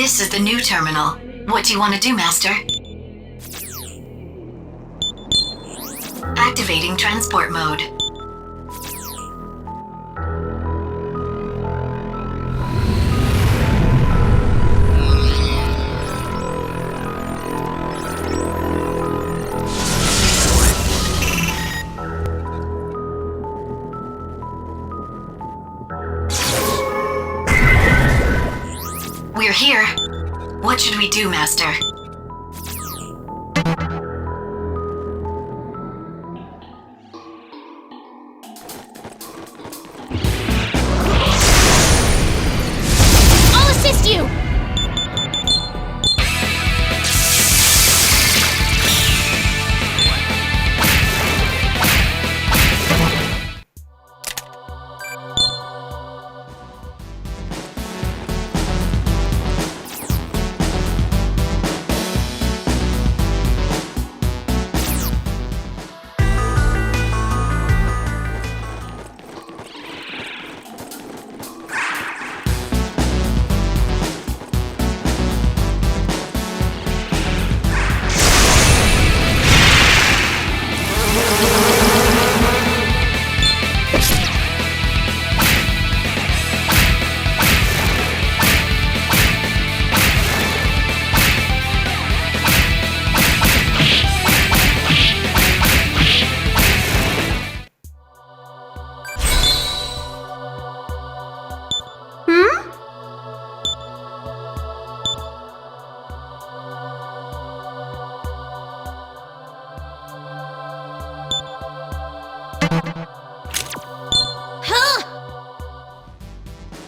This is the new terminal. What do you want to do, Master? Activating transport mode. We're here. What should we do, Master? I'll assist you!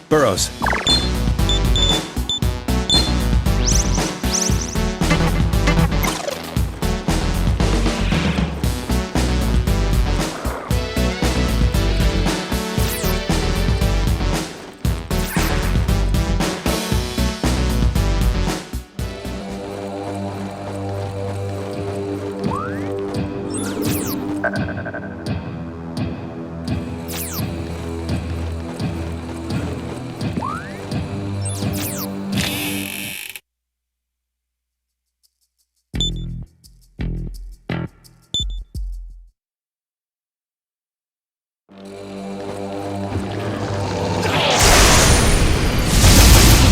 Burrows.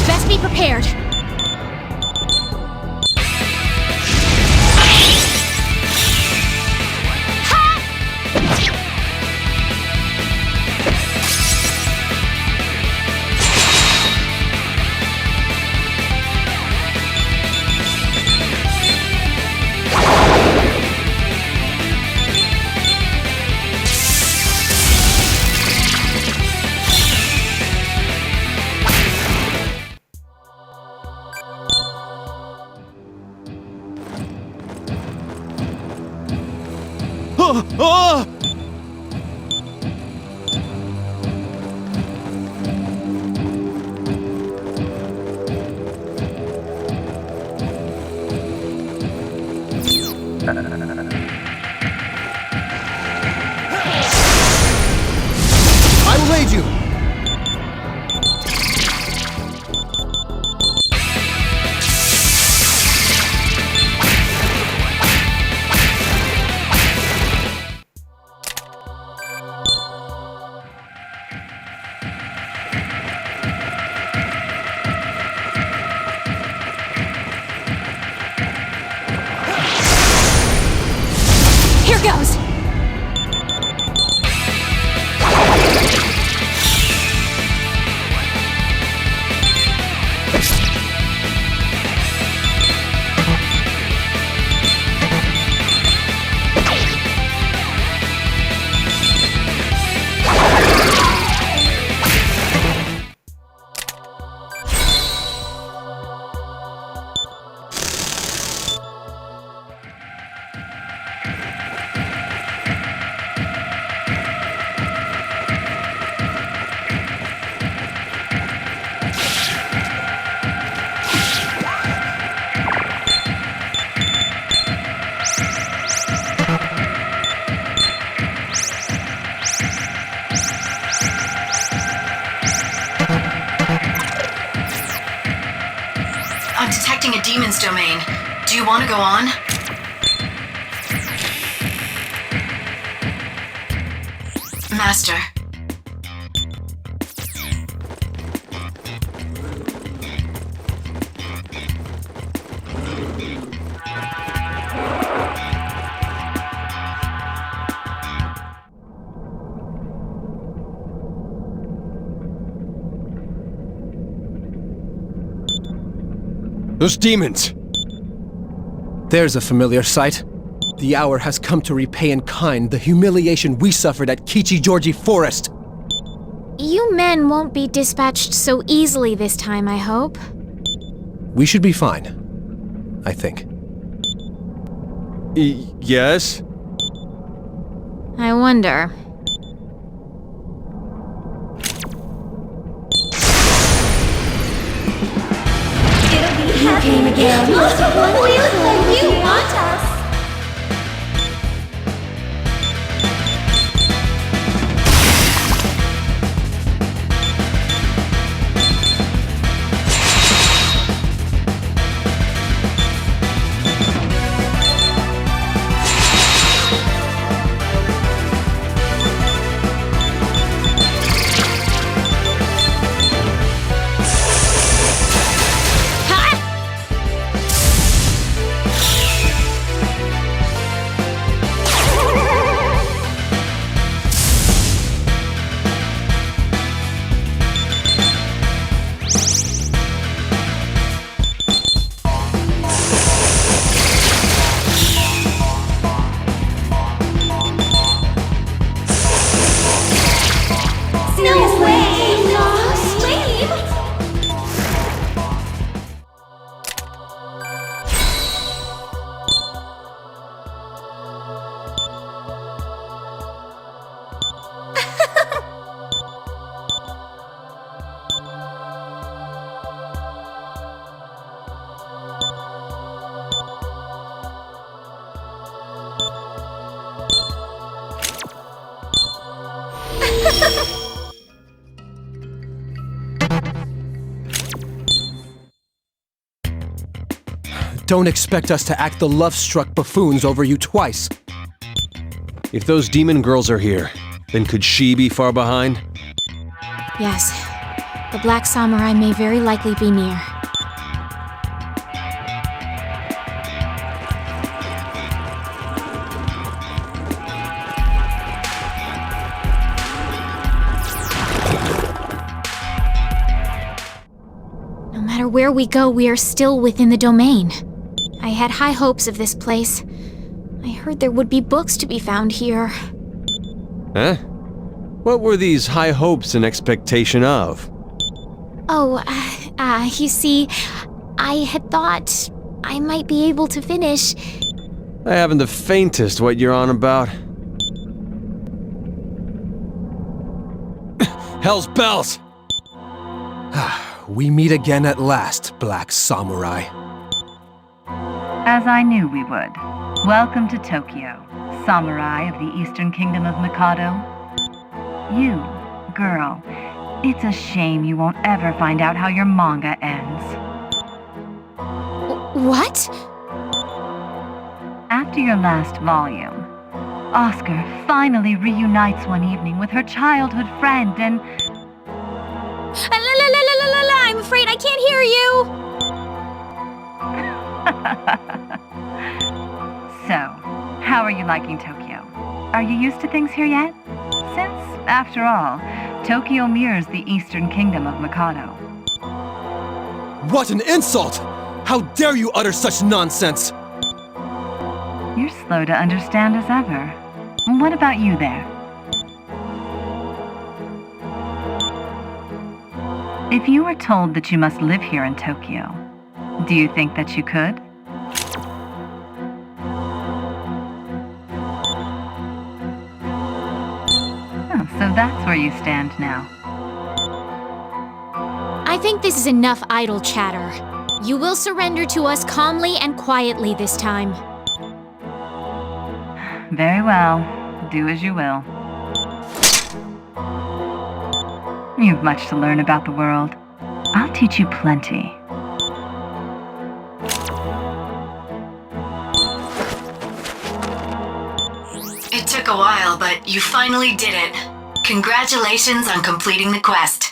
Best be prepared. Ah! I will aid you! demon's domain. Do you want to go on? Master. Those demons! There's a familiar sight. The hour has come to repay in kind the humiliation we suffered at Kichi-Georgi Forest. You men won't be dispatched so easily this time, I hope. We should be fine. I think. Yes? I wonder. You came again. We look you want us. Don't expect us to act the love-struck buffoons over you twice. If those demon girls are here, then could she be far behind? Yes. The Black Samurai may very likely be near. No matter where we go, we are still within the domain. I had high hopes of this place. I heard there would be books to be found here. Huh? What were these high hopes in expectation of? Oh, you see, I had thought I might be able to finish. I haven't the faintest what you're on about. Hell's bells! We meet again at last, Black Samurai. As I knew we would. Welcome to Tokyo, Samurai of the Eastern Kingdom of Mikado. You, girl, it's a shame you won't ever find out how your manga ends. What? After your last volume, Oscar finally reunites one evening with her childhood friend and... I'm afraid I can't hear you! So, how are you liking Tokyo? Are you used to things here yet? Since, after all, Tokyo mirrors the Eastern Kingdom of Mikado. What an insult! How dare you utter such nonsense! You're slow to understand as ever. What about you there? If you were told that you must live here in Tokyo, do you think that you could? Oh, so that's where you stand now. I think this is enough idle chatter. You will surrender to us calmly and quietly this time. Very well. Do as you will. You've much to learn about the world. I'll teach you plenty. took a while, but you finally did it. Congratulations on completing the quest.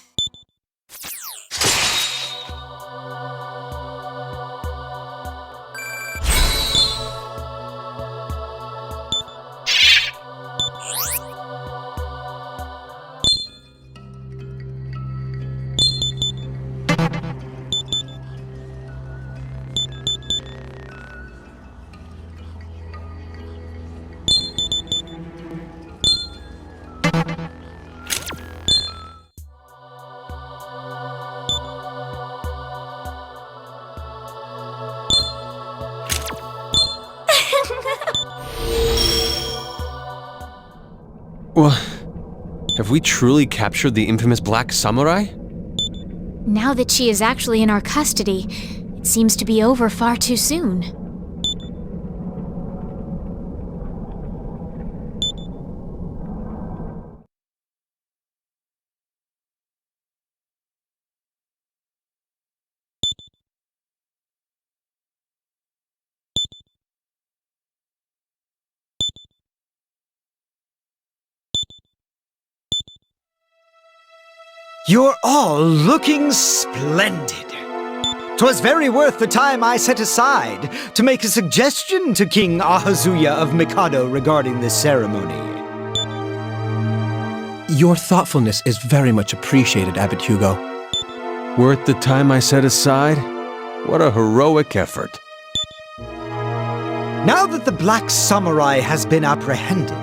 Well, have we truly captured the infamous Black Samurai? Now that she is actually in our custody, it seems to be over far too soon. You're all looking splendid. 'Twas very worth the time I set aside to make a suggestion to King Ahazuya of Mikado regarding this ceremony. Your thoughtfulness is very much appreciated, Abbot Hugo. Worth the time I set aside? What a heroic effort. Now that the Black Samurai has been apprehended,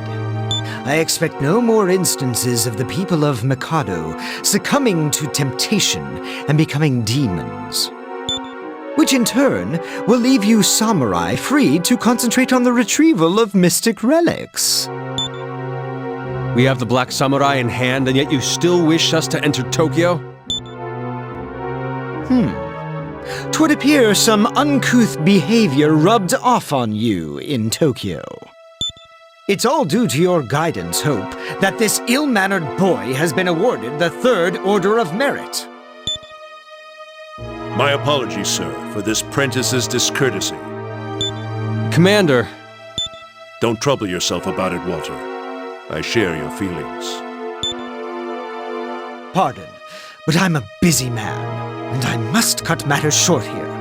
I expect no more instances of the people of Mikado succumbing to temptation and becoming demons. Which in turn will leave you samurai free to concentrate on the retrieval of mystic relics. We have the Black Samurai in hand, and yet you still wish us to enter Tokyo? 'Twould appear some uncouth behavior rubbed off on you in Tokyo. It's all due to your guidance, Hope, that this ill-mannered boy has been awarded the Third Order of Merit. My apologies, sir, for this prentice's discourtesy. Commander! Don't trouble yourself about it, Walter. I share your feelings. Pardon, but I'm a busy man, and I must cut matters short here.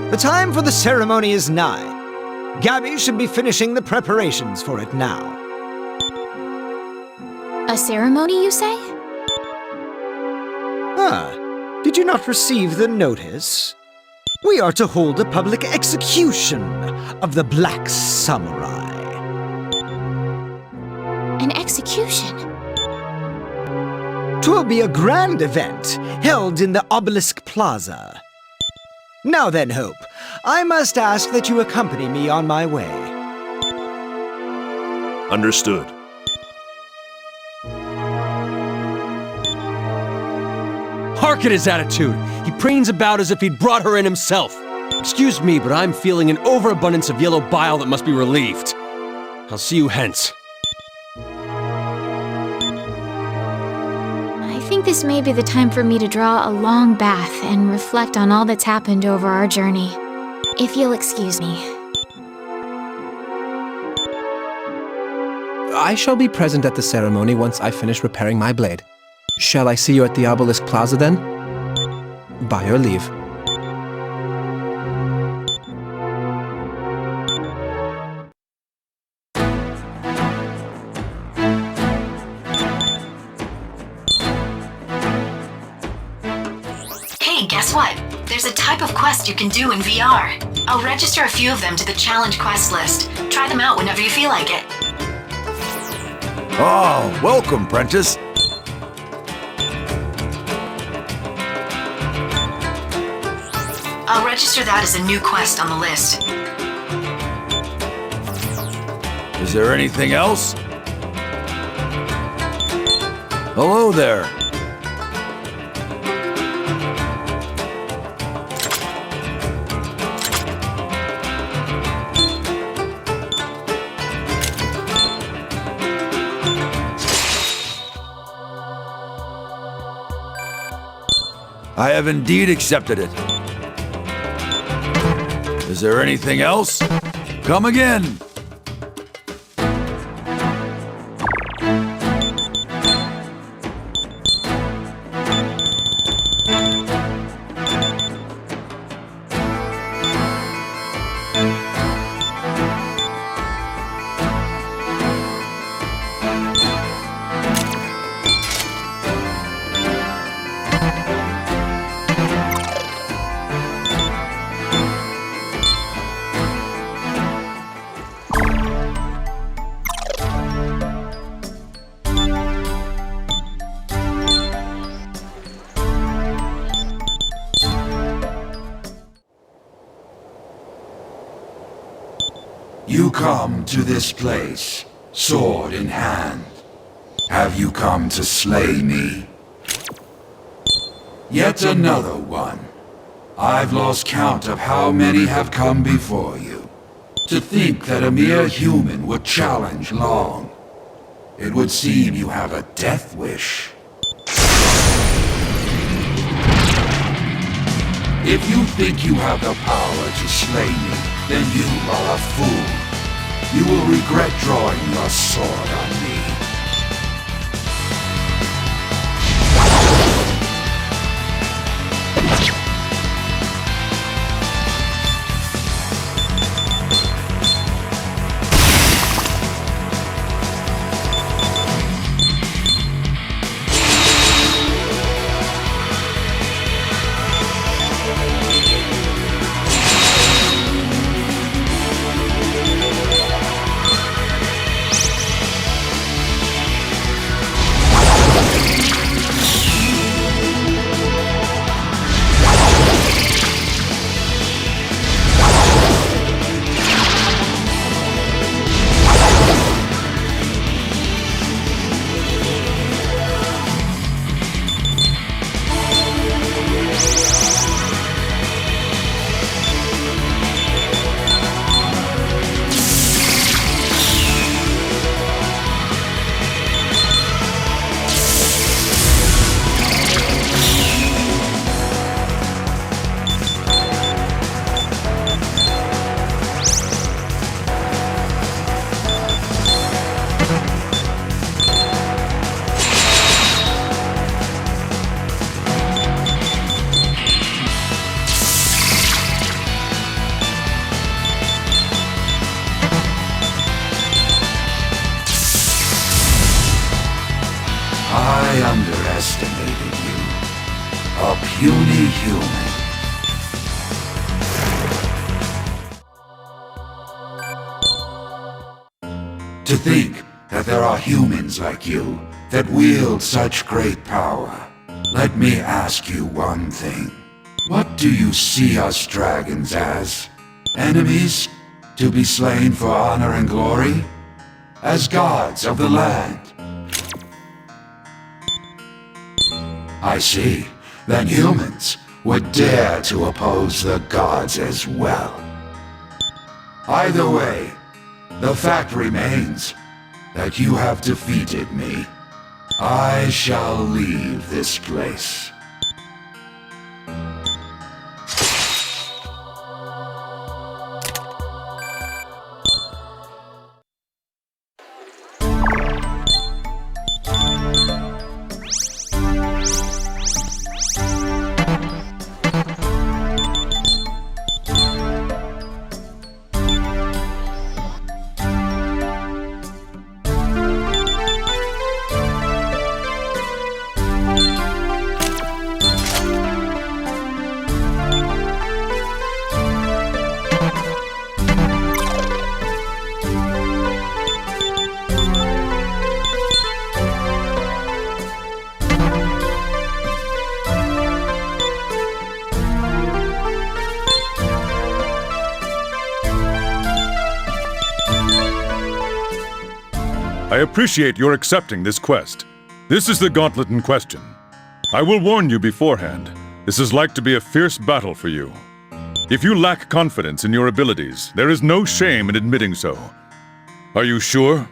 The time for the ceremony is nigh. Gabby should be finishing the preparations for it now. A ceremony, you say? Did you not receive the notice? We are to hold a public execution of the Black Samurai. An execution? 'Twill be a grand event held in the Obelisk Plaza. Now then, Hope, I must ask that you accompany me on my way. Understood. Hark at his attitude! He preens about as if he'd brought her in himself! Excuse me, but I'm feeling an overabundance of yellow bile that must be relieved. I'll see you hence. I think this may be the time for me to draw a long bath and reflect on all that's happened over our journey. If you'll excuse me. I shall be present at the ceremony once I finish repairing my blade. Shall I see you at the Obelisk Plaza then? By your leave. Hey, guess what? There's a type of quest you can do in VR. I'll register a few of them to the challenge quest list. Try them out whenever you feel like it. Oh, welcome, Prentice. I'll register that as a new quest on the list. Is there anything else? Hello there. I have indeed accepted it. Is there anything else? Come again. You come to this place, sword in hand. Have you come to slay me? Yet another one. I've lost count of how many have come before you. To think that a mere human would challenge long. It would seem you have a death wish. If you think you have the power to slay me, then you are a fool. You will regret drawing your sword on me. I underestimated you. A puny human. To think that there are humans like you that wield such great power. Let me ask you one thing. What do you see us dragons as? Enemies? To be slain for honor and glory? As gods of the land? I see. Then humans would dare to oppose the gods as well. Either way, the fact remains that you have defeated me. I shall leave this place. I appreciate your accepting this quest. This is the gauntlet in question. I will warn you beforehand, this is like to be a fierce battle for you. If you lack confidence in your abilities, there is no shame in admitting so. Are you sure?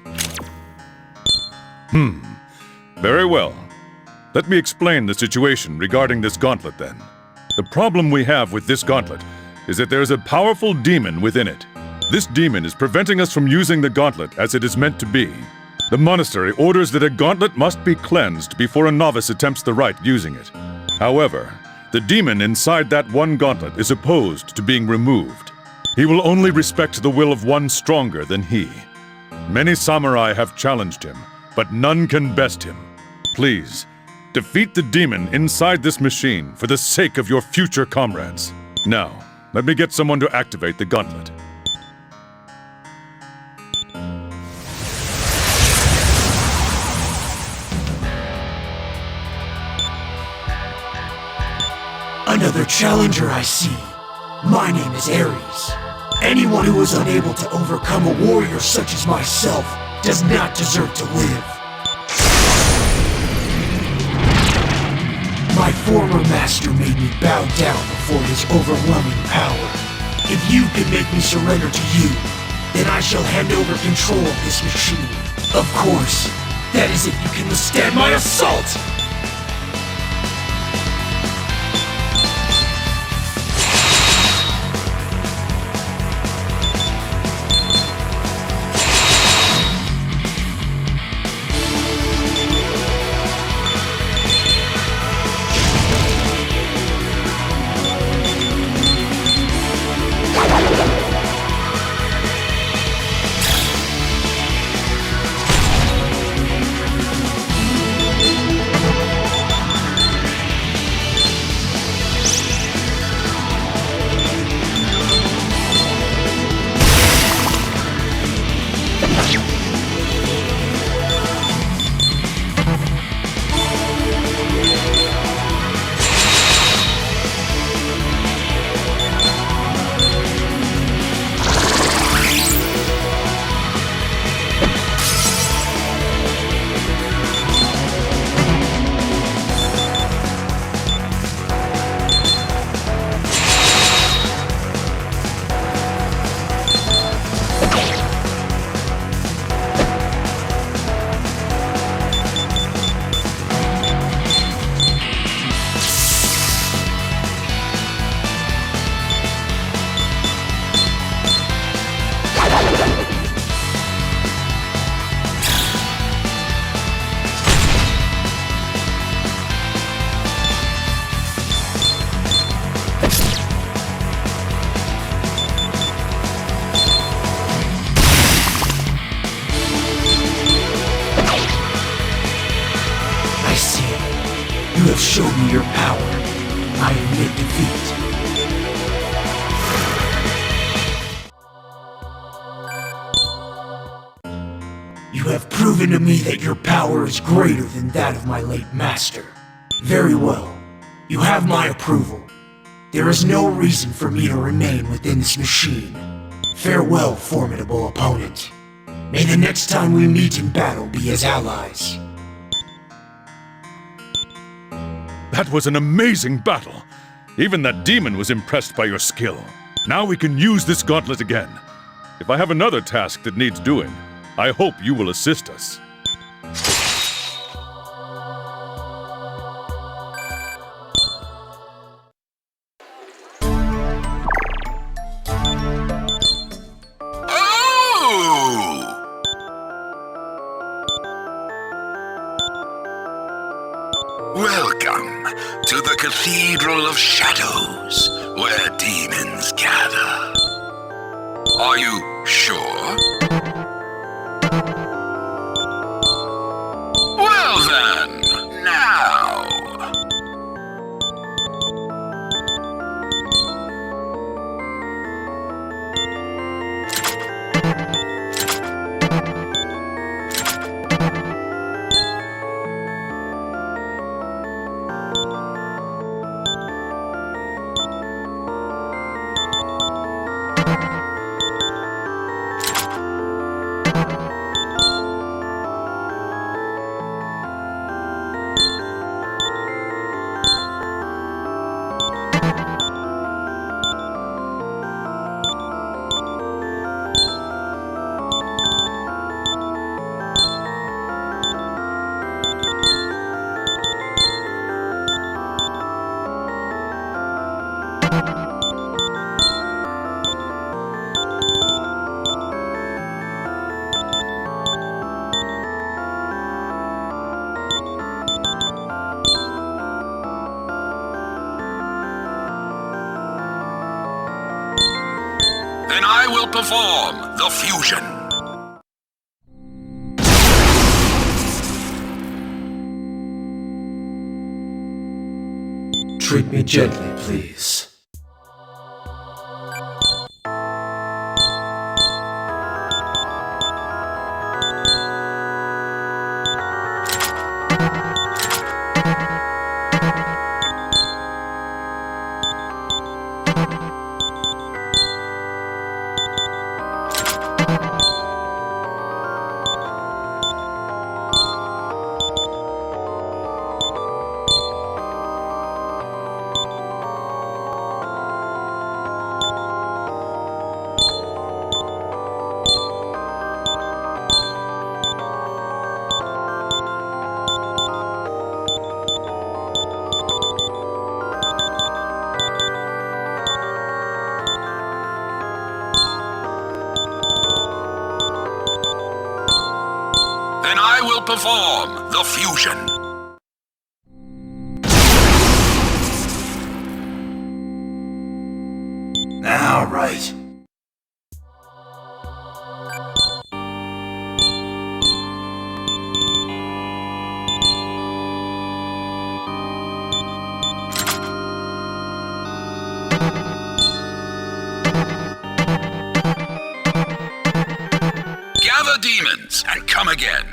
Very well. Let me explain the situation regarding this gauntlet then. The problem we have with this gauntlet is that there is a powerful demon within it. This demon is preventing us from using the gauntlet as it is meant to be. The monastery orders that a gauntlet must be cleansed before a novice attempts the rite using it. However, the demon inside that one gauntlet is opposed to being removed. He will only respect the will of one stronger than he. Many samurai have challenged him, but none can best him. Please, defeat the demon inside this machine for the sake of your future comrades. Now, let me get someone to activate the gauntlet. Another challenger I see. My name is Ares. Anyone who is unable to overcome a warrior such as myself does not deserve to live. My former master made me bow down before his overwhelming power. If you can make me surrender to you, then I shall hand over control of this machine. Of course, that is if you can withstand my assault! You have shown me your power. I admit defeat. You have proven to me that your power is greater than that of my late master. Very well. You have my approval. There is no reason for me to remain within this machine. Farewell, formidable opponent. May the next time we meet in battle be as allies. That was an amazing battle. Even that demon was impressed by your skill. Now we can use this gauntlet again. If I have another task that needs doing, I hope you will assist us. Welcome to the Cathedral of Shadows, where demons gather. Are you sure? Well then, now. Then I will perform the fusion. Treat me gently, please. Then I will perform the fusion. All right. Gather demons and come again.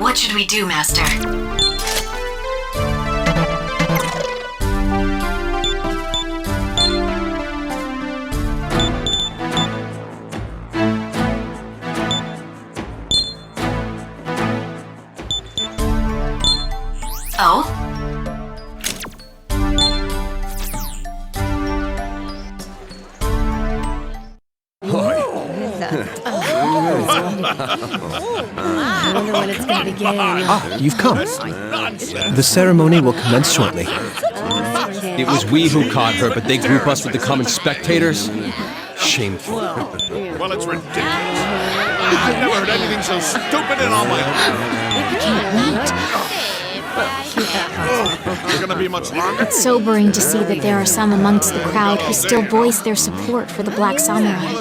What should we do, Master? Oh? I wonder when it's gonna begin. Ah, you've come. The ceremony will commence shortly. It was we who caught her, but they group us with the common spectators? Shameful. Well, it's ridiculous. I've never heard anything so stupid in all my life. You're gonna be much longer? It's sobering to see that there are some amongst the crowd who still voice their support for the Black Samurai.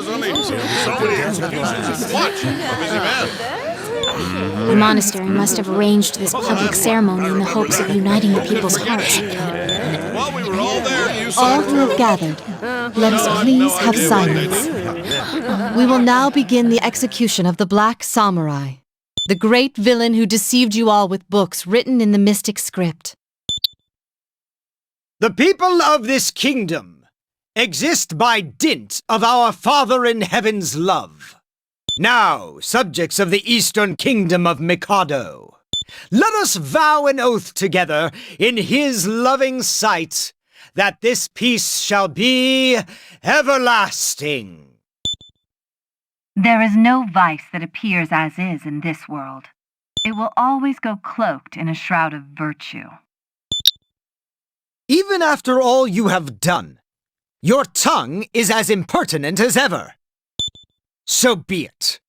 The monastery must have arranged this public ceremony in the hopes of uniting the people's hearts. While we were all there, you All who have gathered, let us please have silence. We will now begin the execution of the Black Samurai, the great villain who deceived you all with books written in the mystic script. The people of this kingdom exist by dint of our Father in Heaven's love. Now, subjects of the Eastern Kingdom of Mikado, let us vow an oath together in his loving sight that this peace shall be everlasting. There is no vice that appears as is in this world. It will always go cloaked in a shroud of virtue. Even after all you have done, your tongue is as impertinent as ever. So be it.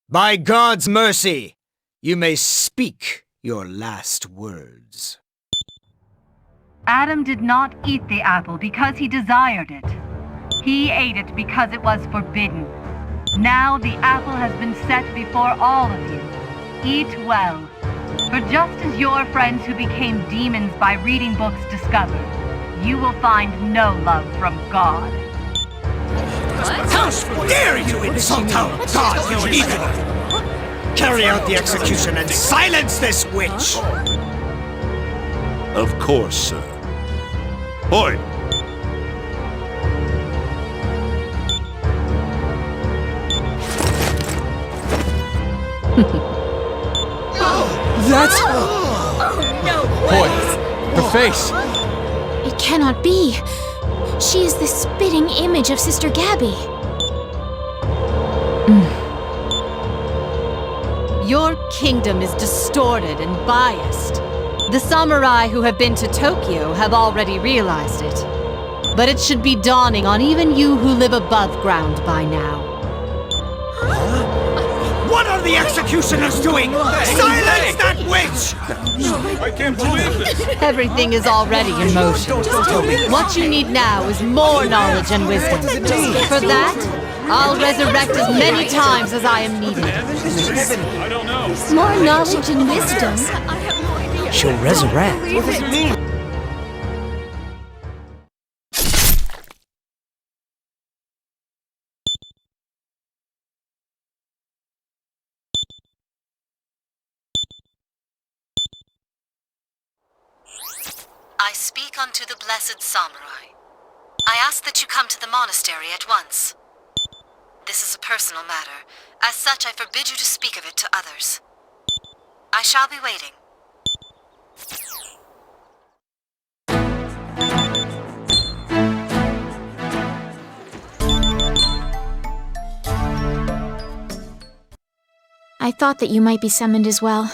By God's mercy, you may speak your last words. Adam did not eat the apple because he desired it. He ate it because it was forbidden. Now the apple has been set before all of you. Eat well. For just as your friends who became demons by reading books discovered, you will find no love from God. How dare you insult our God, you heathen! Carry out the execution and silence this witch! Of course, sir. Hoy! That's... Boy, her face! It cannot be. She is the spitting image of Sister Gabby. Your kingdom is distorted and biased. The samurai who have been to Tokyo have already realized it. But it should be dawning on even you who live above ground by now. What are the executioners doing? Silence that witch! I can't believe this! Everything is already in motion. What you need now is more knowledge and wisdom. For that, I'll resurrect as many times as I am needed. I don't know. More knowledge and wisdom. She'll resurrect. What does it mean? I speak unto the blessed samurai. I ask that you come to the monastery at once. This is a personal matter. As such, I forbid you to speak of it to others. I shall be waiting. I thought that you might be summoned as well.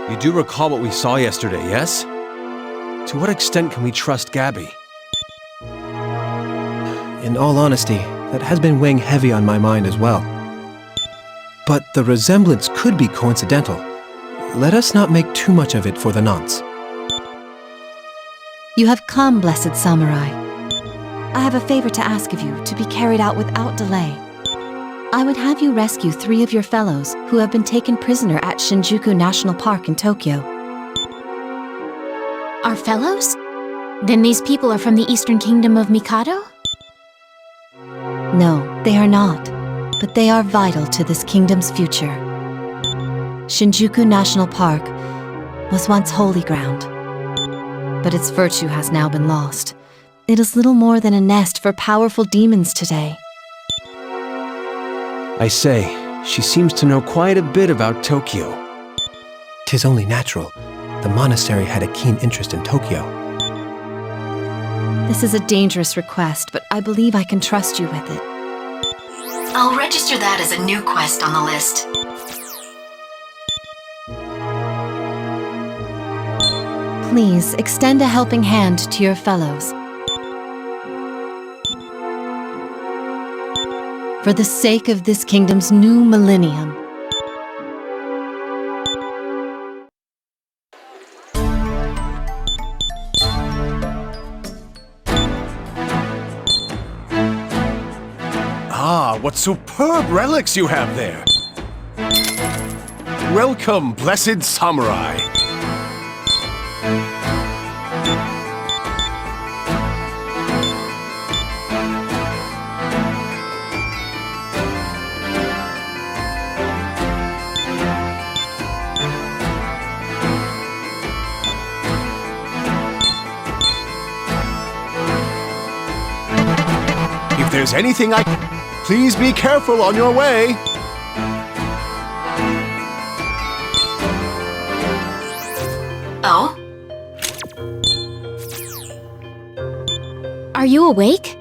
You do recall what we saw yesterday, yes? To what extent can we trust Gabby? In all honesty, that has been weighing heavy on my mind as well. But the resemblance could be coincidental. Let us not make too much of it for the nonce. You have come, blessed samurai. I have a favor to ask of you, to be carried out without delay. I would have you rescue 3 of your fellows who have been taken prisoner at Shinjuku National Park in Tokyo. Our fellows? Then these people are from the Eastern Kingdom of Mikado? No, they are not, but they are vital to this kingdom's future. Shinjuku National Park was once holy ground, but its virtue has now been lost. It is little more than a nest for powerful demons today. I say, she seems to know quite a bit about Tokyo. 'Tis only natural. The monastery had a keen interest in Tokyo. This is a dangerous request, but I believe I can trust you with it. I'll register that as a new quest on the list. Please, extend a helping hand to your fellows. For the sake of this kingdom's new millennium. Ah, what superb relics you have there! Welcome, blessed samurai! If there's anything please be careful on your way! Oh? Are you awake?